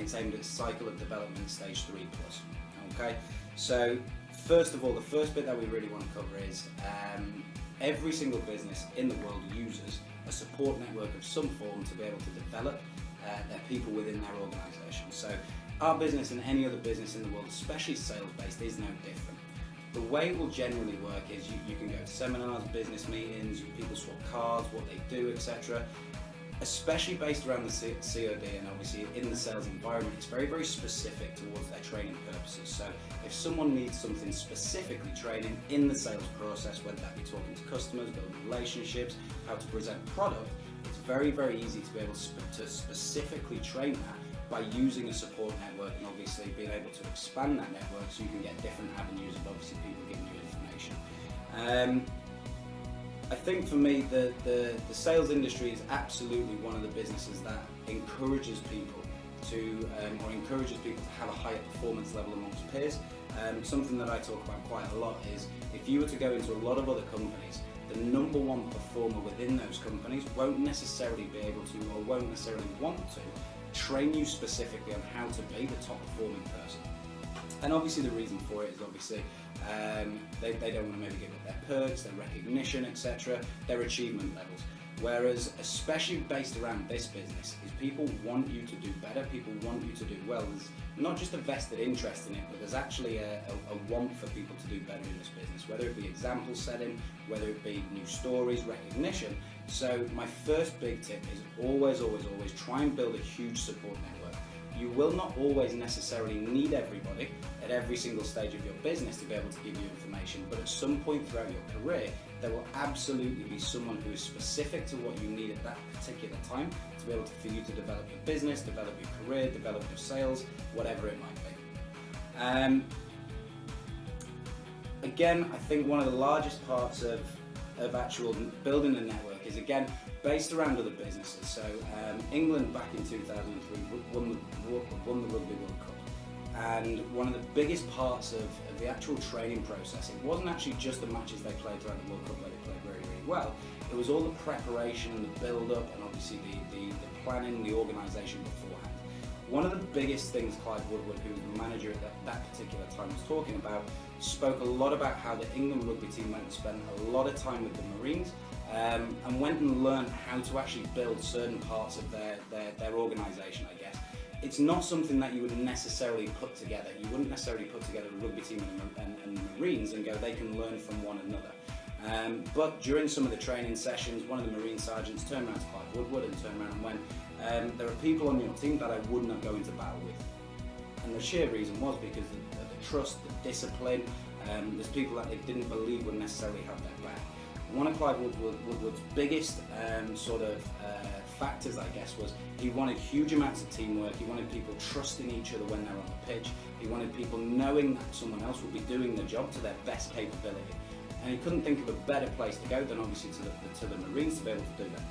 it's aimed at cycle of development stage 3+. Okay, so first of all, the first bit that we really want to cover is every single business in the world uses a support network of some form to be able to develop their people within their organisation. So our business and any other business in the world, especially sales-based, is no different. The way it will generally work is you can go to seminars, business meetings, people swap cards, what they do, etc. Especially based around the COD and obviously in the sales environment, it's very, very specific towards their training purposes. So if someone needs something specifically training in the sales process, whether that be talking to customers, building relationships, how to present product, it's very, very easy to be able to specifically train that by using a support network and obviously being able to expand that network so you can get different avenues of obviously people giving you information. I think for me the sales industry is absolutely one of the businesses that encourages people to have a higher performance level amongst peers. Something that I talk about quite a lot is if you were to go into a lot of other companies, the number one performer within those companies won't necessarily be able to or won't necessarily want to train you specifically on how to be the top performing person. And obviously the reason for it is obviously they don't want to maybe give up their perks, their recognition, etc., their achievement levels. Whereas, especially based around this business, is people want you to do better, people want you to do well. There's not just a vested interest in it, but there's actually a want for people to do better in this business, whether it be example setting, whether it be new stories, recognition. So my first big tip is always try and build a huge support network. You will not always necessarily need everybody at every single stage of your business to be able to give you information, but at some point throughout your career, there will absolutely be someone who is specific to what you need at that particular time to be able for you to develop your business, develop your career, develop your sales, whatever it might be. Again, I think one of the largest parts of actual building a network is again based around other businesses. So England back in 2003 won the Rugby World Cup, and one of the biggest parts of the actual training process, it wasn't actually just the matches they played throughout the World Cup where they played very, very well. It was all the preparation and the build-up and obviously the planning, the organisation beforehand. One of the biggest things Clive Woodward, who was the manager at that particular time, was talking about, spoke a lot about how the England rugby team went and spent a lot of time with the Marines and went and learned how to actually build certain parts of their organisation, I guess. It's not something that you would necessarily put together. You wouldn't necessarily put together a rugby team and the Marines and go, they can learn from one another. But during some of the training sessions, one of the Marine sergeants turned around to Clive Woodward and turned around and went, there are people on your team that I would not go into battle with. And the sheer reason was because of the trust, the discipline, there's people that they didn't believe would necessarily have their back. One of Clive Woodward's biggest factors, I guess, was he wanted huge amounts of teamwork. He wanted people trusting each other when they're on the pitch. He wanted people knowing that someone else would be doing the job to their best capability. And he couldn't think of a better place to go than obviously to the Marines to be able to do that.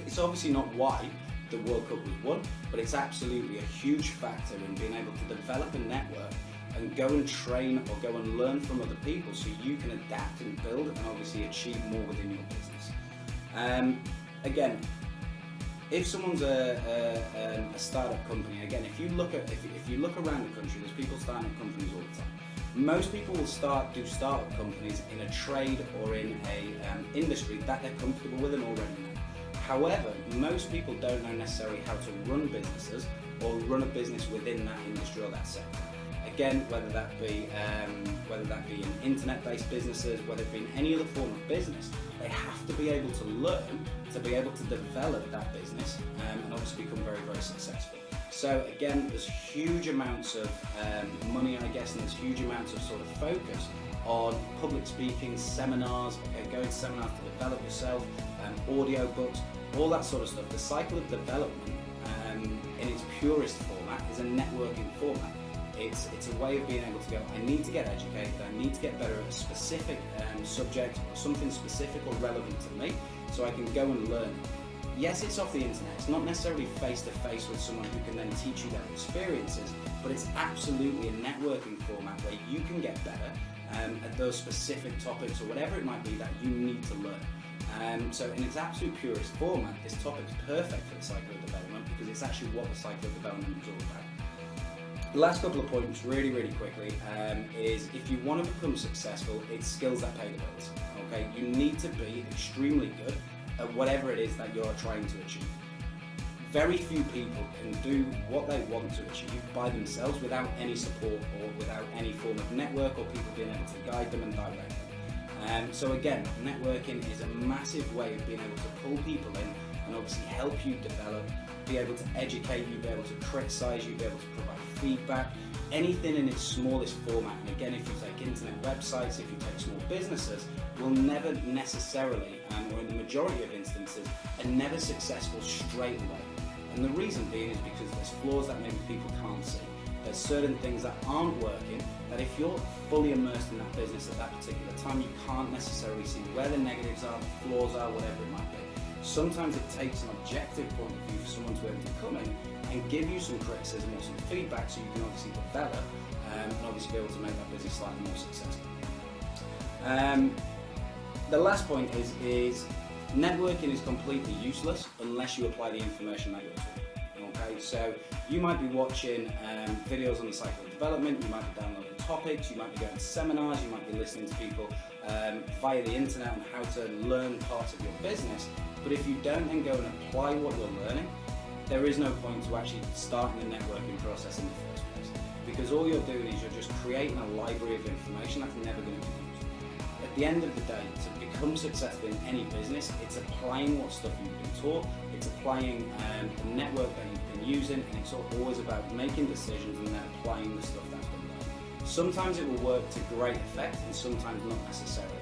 It's obviously not why the World Cup was won, but it's absolutely a huge factor in being able to develop a network and go and train or go and learn from other people so you can adapt and build and obviously achieve more within your business. Again, if someone's a startup company, again, if you look around the country, there's people starting up companies all the time. Most people will do startup companies in a trade or in a industry that they're comfortable with and already know. However, most people don't know necessarily how to run businesses or run a business within that industry or that sector. Again, whether that be in internet-based businesses, whether it be in any other form of business, they have to be able to learn to be able to develop that business and obviously become very, very successful. So again, there's huge amounts of money, I guess, and there's huge amounts of sort of focus on public speaking, seminars, going to seminars to develop yourself, audio books, all that sort of stuff. The cycle of development in its purest format is a networking format. It's a way of being able to go, I need to get educated, I need to get better at a specific subject or something specific or relevant to me so I can go and learn. Yes, it's off the internet, it's not necessarily face-to-face with someone who can then teach you their experiences, but it's absolutely a networking format where you can get better at those specific topics or whatever it might be that you need to learn. So in its absolute purest format, this topic's perfect for the cycle of development because it's actually what the cycle of development is all about. The last couple of points, really quickly, is if you want to become successful, it's skills that pay the bills. Okay, you need to be extremely good at whatever it is that you're trying to achieve. Very few people can do what they want to achieve by themselves without any support or without any form of network or people being able to guide them and direct them. So again, networking is a massive way of being able to pull people in and obviously help you develop, be able to educate you, be able to criticize you, be able to provide feedback, anything in its smallest format. And again, if you take internet websites, if you take small businesses, will never necessarily, or in the majority of instances, are never successful straight away. And the reason being is because there's flaws that maybe people can't see. There's certain things that aren't working that if you're fully immersed in that business at that particular time, you can't necessarily see where the negatives are, the flaws are, whatever it might be. Sometimes it takes an objective point of view for someone to be able to come in and give you some criticism or some feedback so you can obviously develop and obviously be able to make that business slightly more successful. The last point is networking is completely useless unless you apply the information that you're taught. Okay, so you might be watching videos on the cycle of development, you might be downloading topics, you might be going to seminars, you might be listening to people via the internet on how to learn parts of your business, but if you don't then go and apply what you're learning, there is no point to actually starting the networking process in the first place, because all you're doing is you're just creating a library of information that's never going to be used. At the end of the day, to become successful in any business, it's applying what stuff you've been taught, it's applying the network that you've been using, and it's always about making decisions and then applying the stuff that's been learned. Sometimes it will work to great effect and sometimes not necessarily.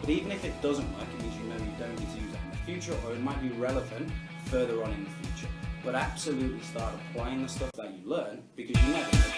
But even if it doesn't work, it means you know you don't need to use that in the future, or it might be relevant further on in the future. But absolutely start applying the stuff that you learn, because you never know.